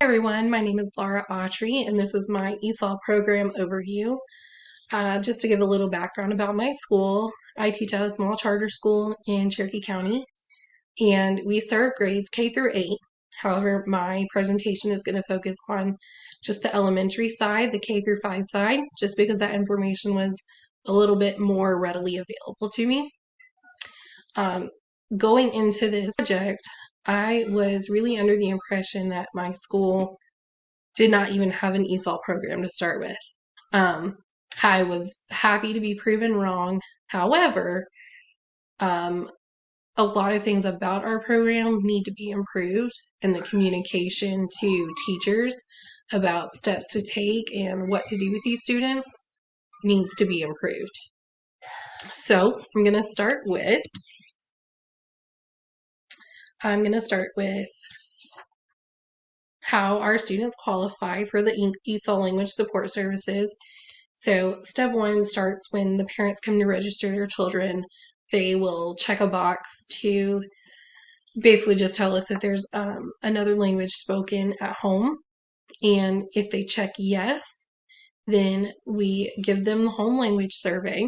Hi everyone, my name is Laura Autry and this is my ESOL program overview. Just to give a little background about my school, I teach at a small charter school in Cherokee County and we serve grades K through 8. However, my presentation is going to focus on just the elementary side, the K through 5 side, just because that information was a little bit more readily available to me. Going into this project, I was really under the impression that my school did not even have an ESOL program to start with. Um, I was happy to be proven wrong. However, um, a lot of things about our program need to be improved, and the communication to teachers about steps to take and what to do with these students needs to be improved. So I'm going to start with how our students qualify for the ESOL language support services. So step one starts when the parents come to register their children. They will check a box to basically just tell us if there's another language spoken at home. And if they check yes, then we give them the home language survey.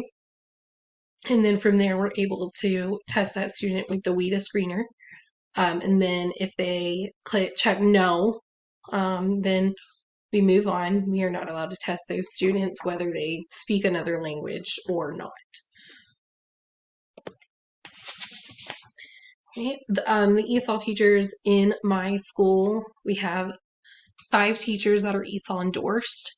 And then from there, we're able to test that student with the WIDA screener. And then if they check no, then we move on. We are not allowed to test those students whether they speak another language or not. Okay. The ESOL teachers in my school, we have 5 teachers that are ESOL endorsed.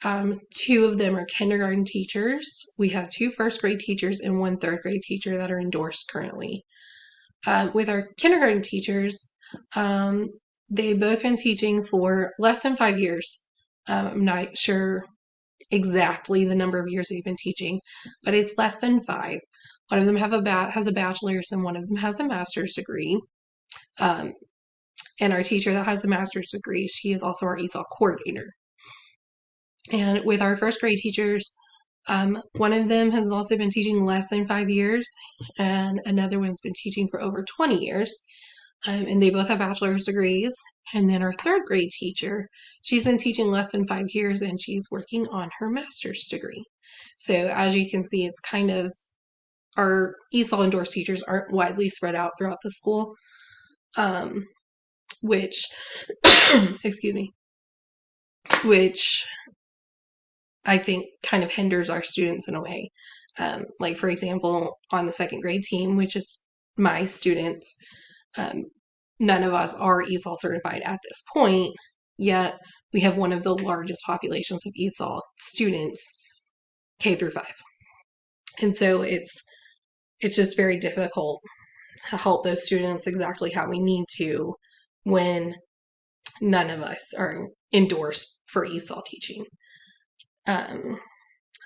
2 of them are kindergarten teachers. We have 2 first grade teachers and 1 third grade teacher that are endorsed currently. With our kindergarten teachers, they've both been teaching for less than 5 years. I'm not sure exactly the number of years they've been teaching, but it's less than 5. One of them has a bachelor's and one of them has a master's degree. And our teacher that has the master's degree, she is also our ESOL coordinator. And with our first grade teachers, one of them has also been teaching less than 5 years, and another one's been teaching for over 20 years. And they both have bachelor's degrees. And then our third grade teacher, she's been teaching less than 5 years and she's working on her master's degree. So as you can see, it's kind of, our ESOL endorsed teachers aren't widely spread out throughout the school, which, excuse me, which I think kind of hinders our students in a way. Like for example, on the second grade team, which is my students, none of us are ESOL certified at this point, yet we have one of the largest populations of ESOL students, K through 5. And so it's just very difficult to help those students exactly how we need to when none of us are endorsed for ESOL teaching.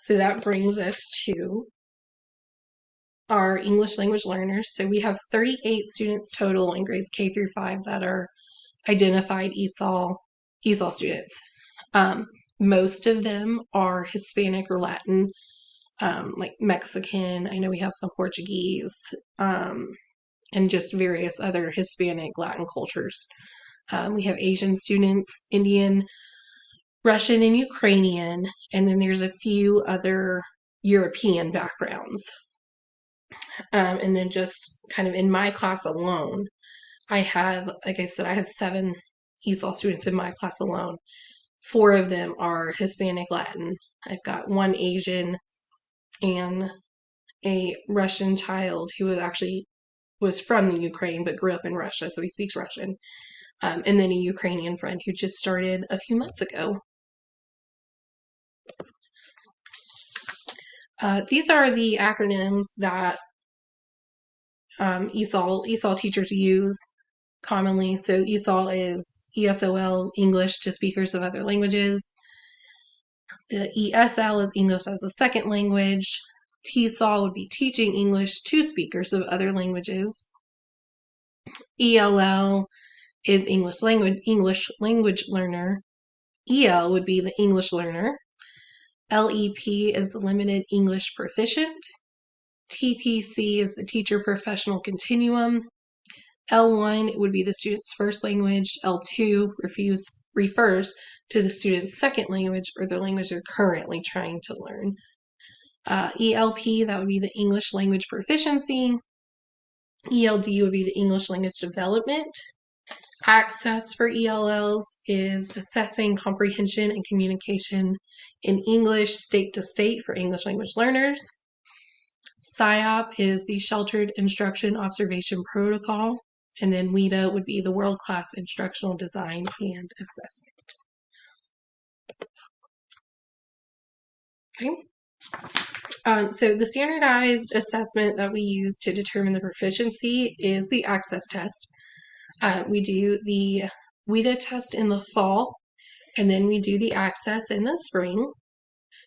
So that brings us to our English language learners. So we have 38 students total in grades K through 5 that are identified ESOL students. Most of them are Hispanic or Latin, like Mexican. I know we have some Portuguese, and just various other Hispanic Latin cultures. We have Asian students, Indian, Russian, and Ukrainian, and then there's a few other European backgrounds. And then just kind of in my class alone, I have, like I said, I have 7 ESOL students in my class alone. 4 of them are Hispanic Latin. I've got 1 Asian and a Russian child who was from the Ukraine but grew up in Russia, so he speaks Russian. And then a Ukrainian friend who just started a few months ago. These are the acronyms that ESOL teachers use commonly. So ESOL is ESOL, English to speakers of other languages. The ESL is English as a second language. TESOL would be teaching English to speakers of other languages. ELL is English language learner. EL would be the English learner. LEP is the limited English proficient. TPC is the teacher professional continuum. L1 would be the student's first language. L2 refers to the student's second language or the language they're currently trying to learn. ELP, that would be the English language proficiency. ELD would be the English language development. Access for ELLs is assessing comprehension and communication in English state to state for English language learners. SIOP is the Sheltered Instruction Observation Protocol. And then WIDA would be the World-Class Instructional Design and Assessment. Okay. So the standardized assessment that we use to determine the proficiency is the access test. We do the WIDA test in the fall, and then we do the access in the spring.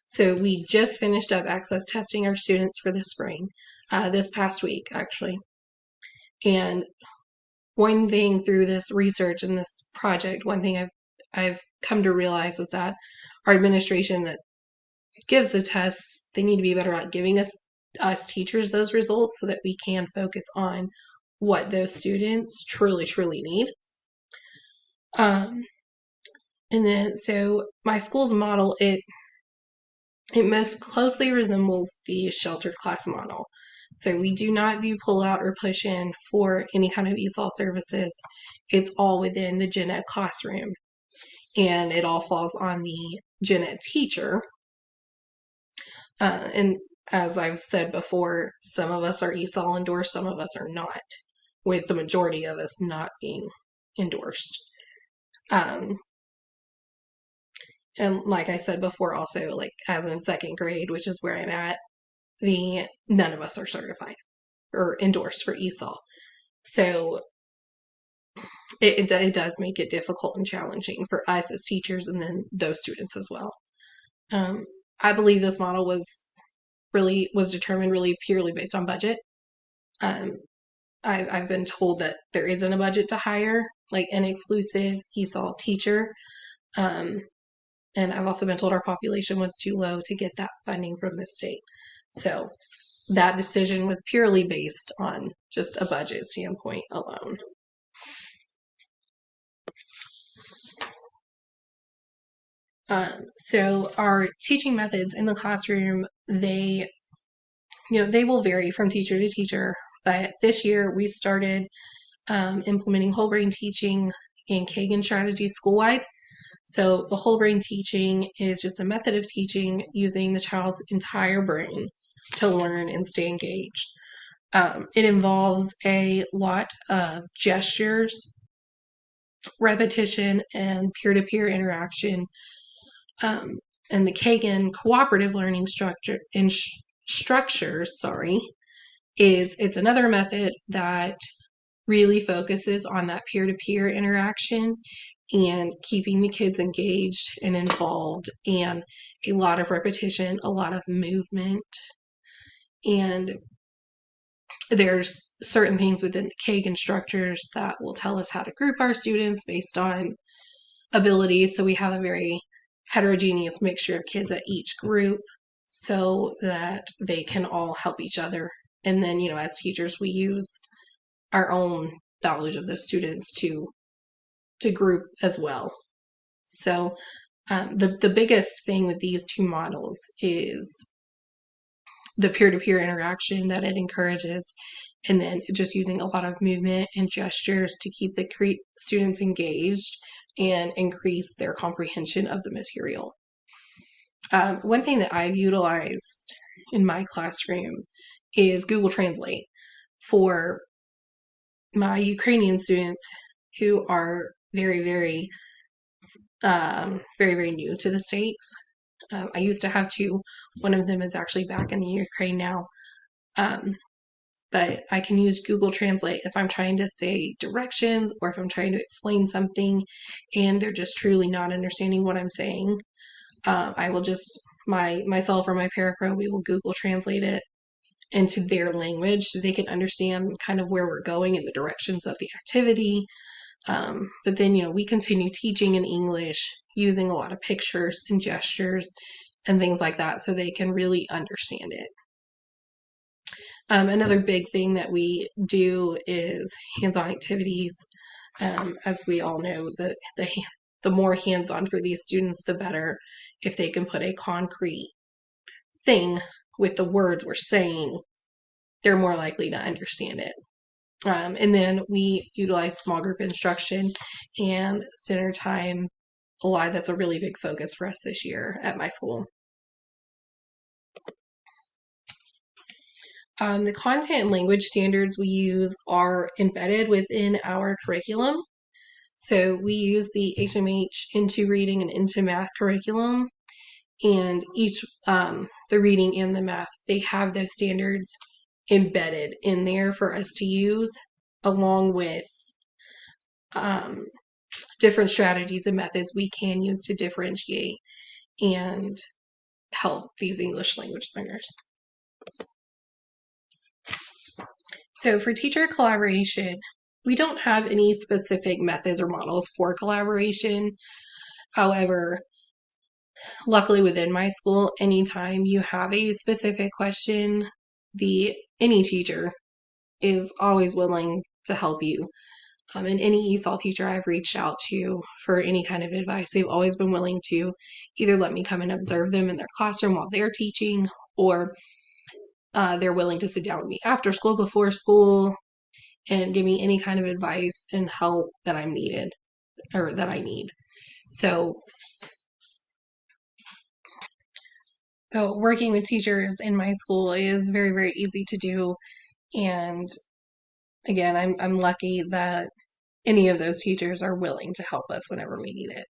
So we just finished up access testing our students for the spring, this past week, actually. And one thing through this research and this project, one thing I've come to realize is that our administration that gives the tests, they need to be better at giving us teachers those results so that we can focus on what those students truly need. And then, so my school's model, it most closely resembles the sheltered class model. So we do not do pull out or push in for any kind of ESOL services. It's all within the gen ed classroom, and it all falls on the gen ed teacher. And as I've said before, some of us are ESOL endorsed, some of us are not, with the majority of us not being endorsed. And like I said before, also, like as in second grade, which is where I'm at, none of us are certified or endorsed for ESOL. So it does make it difficult and challenging for us as teachers and then those students as well. I believe this model was determined really purely based on budget. I've been told that there isn't a budget to hire like an exclusive ESOL teacher. And I've also been told our population was too low to get that funding from the state. So that decision was purely based on just a budget standpoint alone. So our teaching methods in the classroom, they will vary from teacher to teacher. But this year we started implementing whole brain teaching in Kagan strategy schoolwide. So the whole brain teaching is just a method of teaching using the child's entire brain to learn and stay engaged. It involves a lot of gestures, repetition, and peer-to-peer interaction. And the Kagan cooperative learning structures, it's another method that really focuses on that peer-to-peer interaction and keeping the kids engaged and involved, and a lot of repetition, a lot of movement. And there's certain things within the Kagan structures that will tell us how to group our students based on ability. So we have a very heterogeneous mixture of kids at each group so that they can all help each other. And then, as teachers, we use our own knowledge of those students to group as well. So the biggest thing with these two models is the peer-to-peer interaction that it encourages, and then just using a lot of movement and gestures to keep the students engaged and increase their comprehension of the material. One thing that I've utilized in my classroom is Google Translate for my Ukrainian students who are very, very, very, very new to the States. I used to have two. One of them is actually back in the Ukraine now. But I can use Google Translate if I'm trying to say directions or if I'm trying to explain something and they're just truly not understanding what I'm saying. I will just, myself or my parapro, we will Google Translate it into their language so they can understand kind of where we're going and the directions of the activity. But then, we continue teaching in English using a lot of pictures and gestures and things like that so they can really understand it. Another big thing that we do is hands-on activities. As we all know, the more hands-on for these students, the better. If they can put a concrete thing with the words we're saying, they're more likely to understand it. And then we utilize small group instruction and center time a lot. That's a really big focus for us this year at my school. The content and language standards we use are embedded within our curriculum. So we use the HMH into reading and into math curriculum, and each the reading and the math, they have those standards embedded in there for us to use, along with different strategies and methods we can use to differentiate and help these English language learners. So for teacher collaboration, we don't have any specific methods or models for collaboration. However, luckily within my school, anytime you have a specific question, any teacher is always willing to help you. And any ESOL teacher I've reached out to for any kind of advice, they've always been willing to either let me come and observe them in their classroom while they're teaching, or they're willing to sit down with me after school, before school, and give me any kind of advice and help that I'm needed or that I need. So working with teachers in my school is very, very easy to do. And again, I'm lucky that any of those teachers are willing to help us whenever we need it.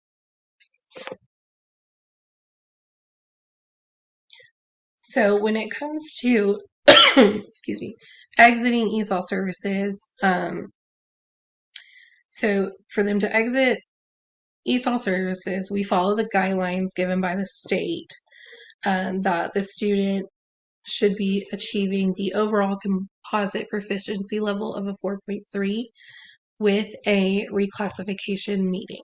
So when it comes to, excuse me, exiting ESOL services, so for them to exit ESOL services, we follow the guidelines given by the state that the student should be achieving the overall composite proficiency level of a 4.3 with a reclassification meeting.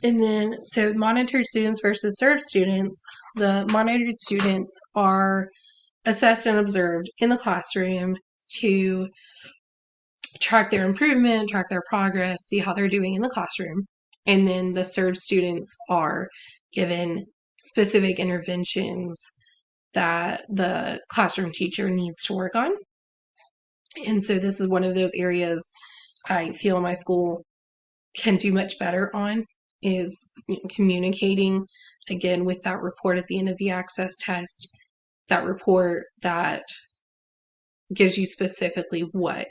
And then, so monitored students versus served students, the monitored students are assessed and observed in the classroom to track their improvement, track their progress, see how they're doing in the classroom. And then the served students are given specific interventions that the classroom teacher needs to work on. And so this is one of those areas I feel my school can do much better on, is communicating, again, with that report at the end of the access test, that report that gives you specifically what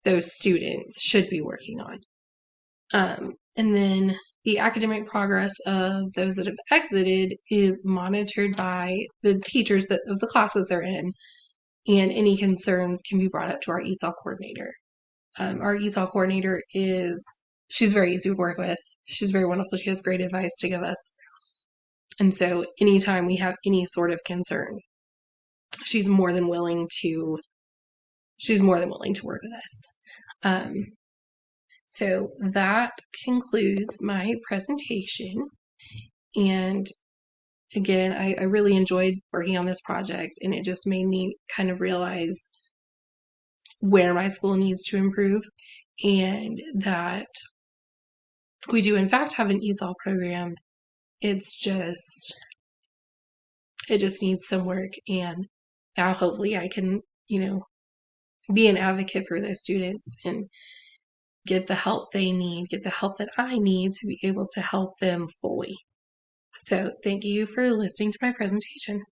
those students should be working on. And then the academic progress of those that have exited is monitored by the teachers of the classes they're in, and any concerns can be brought up to our ESOL coordinator. Our ESOL coordinator she's very easy to work with. She's very wonderful. She has great advice to give us. And so anytime we have any sort of concern, she's more than willing to work with us. So that concludes my presentation. And again, I really enjoyed working on this project, and it just made me kind of realize where my school needs to improve, and that we do in fact have an ESOL program. It just needs some work, and now hopefully I can, be an advocate for those students and get the help they need, get the help that I need to be able to help them fully. So thank you for listening to my presentation.